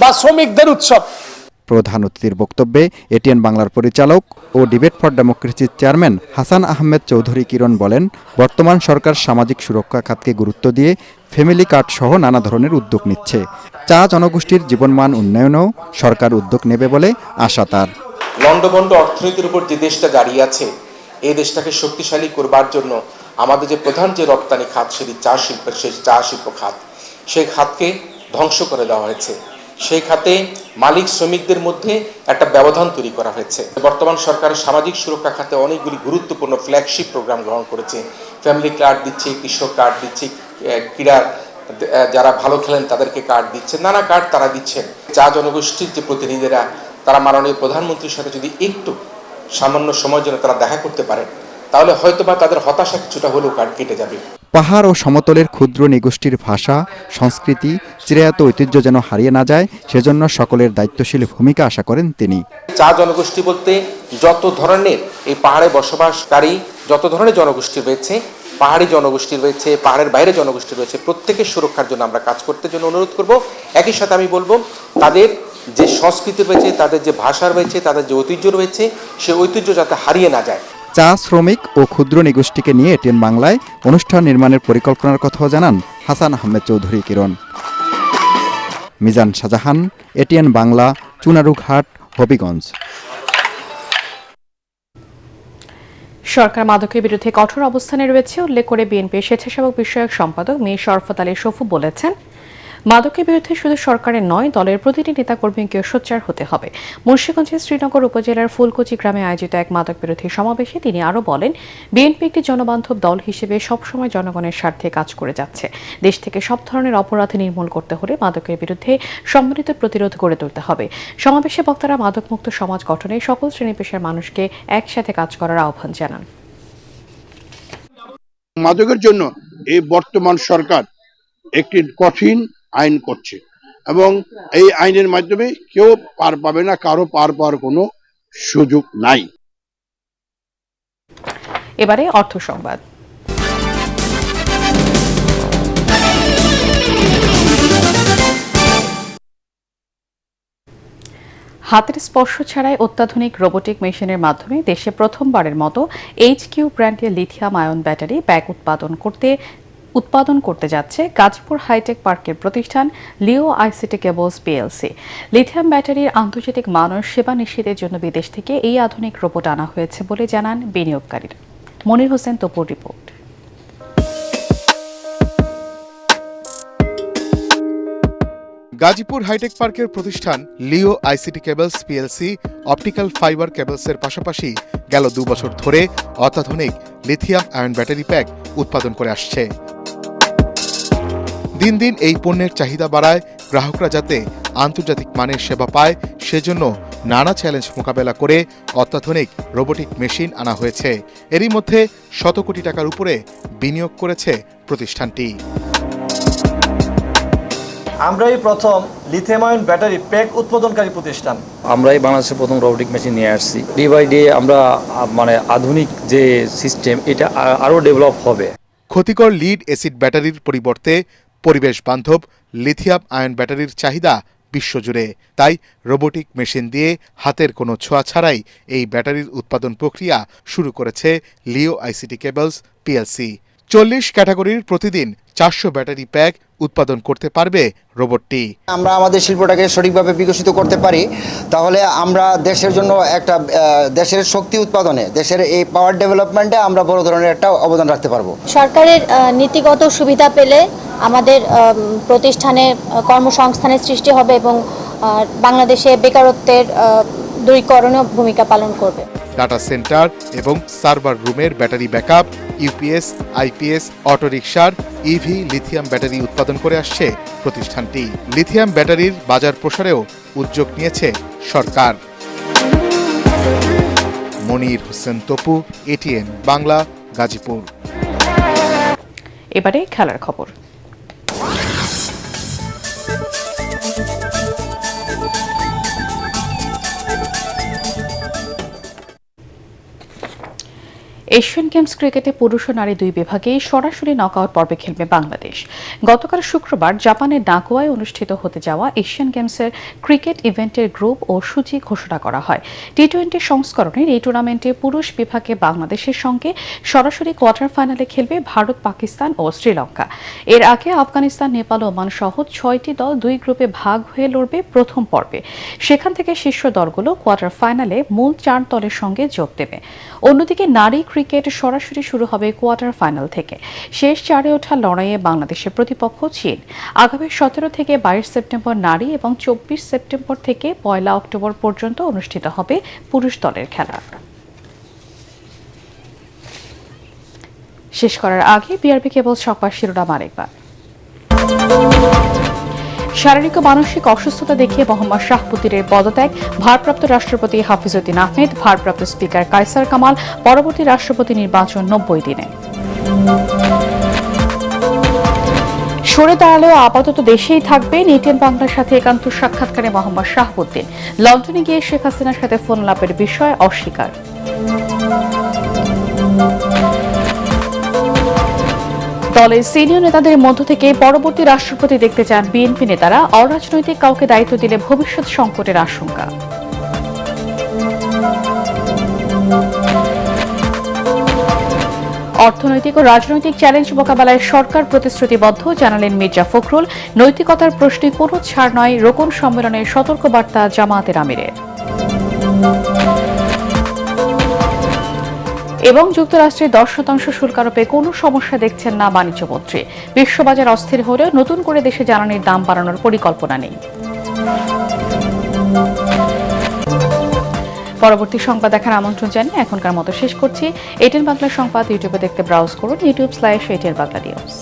বা শ্রমিকদের উৎসব। প্রধান অতিথির বক্তব্যে এটিএন বাংলার পরিচালক ও ডিবেট ফর ডেমোক্রেসির চেয়ারম্যান হাসান আহমেদ চৌধুরী কিরণ বলেন, বর্তমান সরকার সামাজিক সুরক্ষা খাতকে গুরুত্ব দিয়ে ফ্যামিলি কার্ড সহ নানা ধরনের উদ্যোগ নিচ্ছে। চা জনগোষ্ঠীর জীবনমান উন্নয়নেও সরকার উদ্যোগ নেবে বলে আশা তার। লন্ডভন্ড অর্থনীতির উপর যে দেশটা দাঁড়িয়ে আছে, এই দেশটাকে শক্তিশালী করবার জন্য আমাদের যে প্রধান যে রপ্তানি খাত, সেটি চা শিল্পের, সেই চা শিল্প খাত, সেই খাতকে ধ্বংস করে দেওয়া হয়েছে। সেই খাতে মালিক শ্রমিকদের মধ্যে একটা ব্যবধান তৈরি করা হয়েছে। বর্তমান সরকারের সামাজিক সুরক্ষা খাতে অনেকগুলি গুরুত্বপূর্ণ ফ্ল্যাগশিপ প্রোগ্রাম গ্রহণ করেছে। ফ্যামিলি কার্ড দিচ্ছে, কৃষক কার্ড দিচ্ছে, ক্রীড়া যারা ভালো খেলেন তাদেরকে কার্ড দিচ্ছে, নানা কার্ড তারা দিচ্ছেন। চা জনগোষ্ঠীর যে প্রতিনিধিরা, তারা মাননীয় প্রধানমন্ত্রীর সাথে যদি একটু সামান্য সময়ের জন্য তারা দেখা করতে পারেন, তাহলে হয়তোবা তাদের হতাশা কিছুটা হলেও কেটে যাবে। পাহাড় ও সমতলের ক্ষুদ্র নৃগোষ্ঠীর ভাষা, সংস্কৃতি, চিরায়ত ঐতিহ্য যেন হারিয়ে না যায়, সেজন্য সকলের দায়িত্বশীল ভূমিকা আশা করেন তিনি। চা জনগোষ্ঠী বলতে যত ধরনের এই পাহাড়ে বসবাসকারী যত ধরনের জনগোষ্ঠী রয়েছে, পাহাড়ি জনগোষ্ঠী রয়েছে, পাহাড়ের বাইরে জনগোষ্ঠী রয়েছে, প্রত্যেকের সুরক্ষার জন্য আমরা কাজ করতে জন্য অনুরোধ করব। একই সাথে আমি বলবো, তাদের যে সংস্কৃতি রয়েছে, তাদের যে ভাষা রয়েছে, তাদের যে ঐতিহ্য রয়েছে, সেই ঐতিহ্য যাতে হারিয়ে না যায়। চা শ্রমিক ও ক্ষুদ্র নৃগোষ্ঠীকে নিয়ে এটিএন বাংলায় অনুষ্ঠান নির্মাণের পরিকল্পনার কথাও জানান হাসান আহমেদ চৌধুরী কিরণ। মিজান শাহজাহান, এটিএন বাংলা, চুনারুঘাট, হবিগঞ্জ। সরকার মাদকের বিরুদ্ধে কঠোর অবস্থানে রয়েছে উল্লেখ করে বিএনপির স্বেচ্ছাসেবক বিষয়ক সম্পাদক মীর শরফত আলী সফু বলেছেন, মাদকের বিরুদ্ধে শুধু সরকারের নয়, দলের প্রতিটি নেতাকর্মীকেও সোচ্চার হতে হবে। মুন্সিগঞ্জের শ্রীনগর উপজেলার ফুলকুচি গ্রামে আয়োজিত এক মাদক বিরোধী সমাবেশে তিনি আরও বলেন, বিএনপি একটি জনবান্ধব দল হিসেবে সবসময় জনগণের স্বার্থে কাজ করে যাচ্ছে। দেশ থেকে সব ধরনের অপরাধ নির্মূল করতে হলে মাদকের বিরুদ্ধে সম্মিলিত প্রতিরোধ গড়ে তুলতে হবে। সমাবেশে বক্তারা মাদকমুক্ত সমাজ গঠনে সকল শ্রেণী পেশার মানুষকে একসাথে কাজ করার আহ্বান জানান। মাদকের জন্য এই বর্তমান সরকার একটি কঠিন আইন করছে এবং এই আইনের মাধ্যমে কেউ পার পাবে না, কারো পার পাওয়ার কোনো সুযোগ নাই। এবারে অর্থ সংবাদ। হাতের স্পর্শ ছাড়াই অত্যাধুনিক রোবোটিক মেশিনের মাধ্যমে দেশে প্রথমবারের মতো HQ ব্র্যান্ডের লিথিয়াম আয়ন ব্যাটারি ব্যাগ উৎপাদন করতে উৎপাদন করতে যাচ্ছে গাজীপুর হাইটেক পার্কের প্রতিষ্ঠান Leo ICT cables PLC. Lithium ব্যাটারির আন্তর্জাতিক মান ও সেবা নিশ্চিতের জন্য বিদেশ থেকে এই আধুনিক রোবট আনা হয়েছে বলে জানান বিনিয়োগকারীরা। মনির হোসেন তপুর রিপোর্ট। গাজীপুর হাইটেক পার্কের প্রতিষ্ঠান Leo ICT cables PLC optical fibre কেবলসের পাশাপাশি গেল 2 বছর ধরে অত্যাধুনিক লিথিয়াম আয়ন ব্যাটারি প্যাক উৎপাদন করে আসছে। দিন দিন এই পণ্যের চাহিদা বাড়ায়, গ্রাহকরা যাতে আন্তর্জাতিক মানের সেবা পায় সেজন্য নানা চ্যালেঞ্জ মোকাবেলা করে অত্যাধুনিক রোবোটিক মেশিন আনা হয়েছে। এরই মধ্যে শত কোটি টাকার উপরে বিনিয়োগ করেছে প্রতিষ্ঠানটি। আমরাই প্রথম লিথিয়াম আয়ন ব্যাটারি প্যাক উৎপাদনকারী প্রতিষ্ঠান। আমরাই বাংলাদেশের প্রথম রোবোটিক মেশিন নিয়ে আসছি। ডে বাই ডে আমরা আধুনিক যে সিস্টেম এটা আরো ডেভেলপ হবে। ক্ষতিকর লিড অ্যাসিড ব্যাটারির পরিবর্তে পরিবেশ বান্ধব লিথিয়াম আয়ন ব্যাটারির চাহিদা বিশ্বজুড়ে। তাই রোবোটিক মেশিন দিয়ে হাতের কোনো ছোঁয়া ছাড়াই এই ব্যাটারির উৎপাদন প্রক্রিয়া শুরু করেছে লিও আইসিটি কেবলস পিএলসি। 40 ক্যাটাগরির প্রতিদিন 400 ব্যাটারি প্যাক উৎপাদন করতে পারবে রোবটটি। আমরা আমাদের শিল্পটাকে সঠিকভাবে বিকশিত করতে পারি, তাহলে আমরা দেশের জন্য একটা দেশের শক্তি উৎপাদনে, দেশের এই পাওয়ার ডেভেলপমেন্টে আমরা বড় ধরনের একটা অবদান রাখতে পারবো। সরকারের নীতিগত সুবিধা পেলে আমাদের প্রতিষ্ঠানে কর্মসংস্থানের সৃষ্টি হবে এবং বাংলাদেশে বেকারত্বের দূরীকরণে ভূমিকা পালন করবে। ডাটা সেন্টার এবং সার্ভার রুমের ব্যাটারি ব্যাকআপ, ইউপিএস, আইপিএস, অটোরিকশার ইভি লিথিয়াম ব্যাটারি উৎপাদন করে আসছে প্রতিষ্ঠানটি। লিথিয়াম ব্যাটারির বাজার প্রসারেও উদ্যোগ নিয়েছে সরকার। মনির হোসেন তপু, এটিএন বাংলা, গাজীপুর। এবারে খেলার খবর। এশিয়ান গেমস ক্রিকেটে পুরুষ ও নারী 2 বিভাগেই সরাসরি নকআউট পর্বে খেলবে বাংলাদেশ। গতকাল শুক্রবার জাপানের নাগোয়ায় অনুষ্ঠিত হতে যাওয়া এশিয়ান গেমসের ক্রিকেট ইভেন্টের গ্রুপ ও সূচি ঘোষণা করা হয়। টি-20 সংস্করণের এই টুর্নামেন্টে পুরুষ বিভাগে বাংলাদেশের সঙ্গে সরাসরি কোয়ার্টার ফাইনালে খেলবে ভারত, পাকিস্তান ও শ্রীলঙ্কা। এর আগে আফগানিস্তান, নেপাল, ওমান সহ 6টি দল 2 গ্রুপে ভাগ হয়ে লড়বে প্রথম পর্বে। সেখান থেকে শীর্ষ দলগুলো কোয়ার্টার ফাইনালে মূল 4 দলের সঙ্গে যোগ দেবে। অন্যদিকে নারী ক্রিকেট সরাসরি শুরু হবে কোয়ার্টার ফাইনাল থেকে। শেষ 4-এ ওঠা লড়াইয়ে বাংলাদেশের প্রতিপক্ষ চীন। আগামী 17 থেকে 22 সেপ্টেম্বর নারী এবং 24 সেপ্টেম্বর থেকে 1 অক্টোবর পর্যন্ত অনুষ্ঠিত হবে পুরুষ দলের খেলা। শেষ করার আগে বিআরবি কেবল সংবাদ শিরোনাম আরেকবার। শারীরিক ও মানসিক অসুস্থতা দেখিয়ে মোহাম্মদ শাহাবুদ্দিনের পদত্যাগ, ভারপ্রাপ্ত রাষ্ট্রপতি হাফিজউদ্দিন আহমেদ, ভারপ্রাপ্ত স্পিকার কায়সার কামাল, পরবর্তী রাষ্ট্রপতি নির্বাচন 90 দিনে। সরে দাঁড়ালেও আপাতত দেশেই থাকবেন, এটিএন বাংলার সাথে একান্ত সাক্ষাৎকারে মোহাম্মদ শাহাবুদ্দিন। লন্ডনে গিয়ে শেখ হাসিনার সাথে ফোন আলাপের বিষয় অস্বীকার। দলের সিনিয়র নেতাদের মধ্য থেকে পরবর্তী রাষ্ট্রপতি দেখতে চান বিএনপি নেতারা, অরাজনৈতিক কাউকে দায়িত্ব দিলে ভবিষ্যৎ সংকটের আশঙ্কা। অর্থনৈতিক ও রাজনৈতিক চ্যালেঞ্জ মোকাবেলায় সরকার প্রতিশ্রুতিবদ্ধ, জানালেন মির্জা ফখরুল। নৈতিকতার প্রশ্নে কোনো ছাড় নয়, রোকন সম্মেলনের সতর্কবার্তা জামায়াতের আমিরের। এবং যুক্তরাষ্ট্রের 10% শুল্ক আরোপে কোনো সমস্যা দেখছেন না বাণিজ্যমন্ত্রী। বিশ্ববাজার অস্থির হলেও নতুন করে দেশে জ্বালানির দাম বাড়ানোর পরিকল্পনা নেই। পরবর্তী সংবাদ দেখার আমন্ত্রণ জানিয়ে এখনকার মতো শেষ করছি। এটিএন বাংলা সংবাদ ইউটিউবে দেখতে ব্রাউজ করুন youtube/এটিএন বাংলা নিউজ।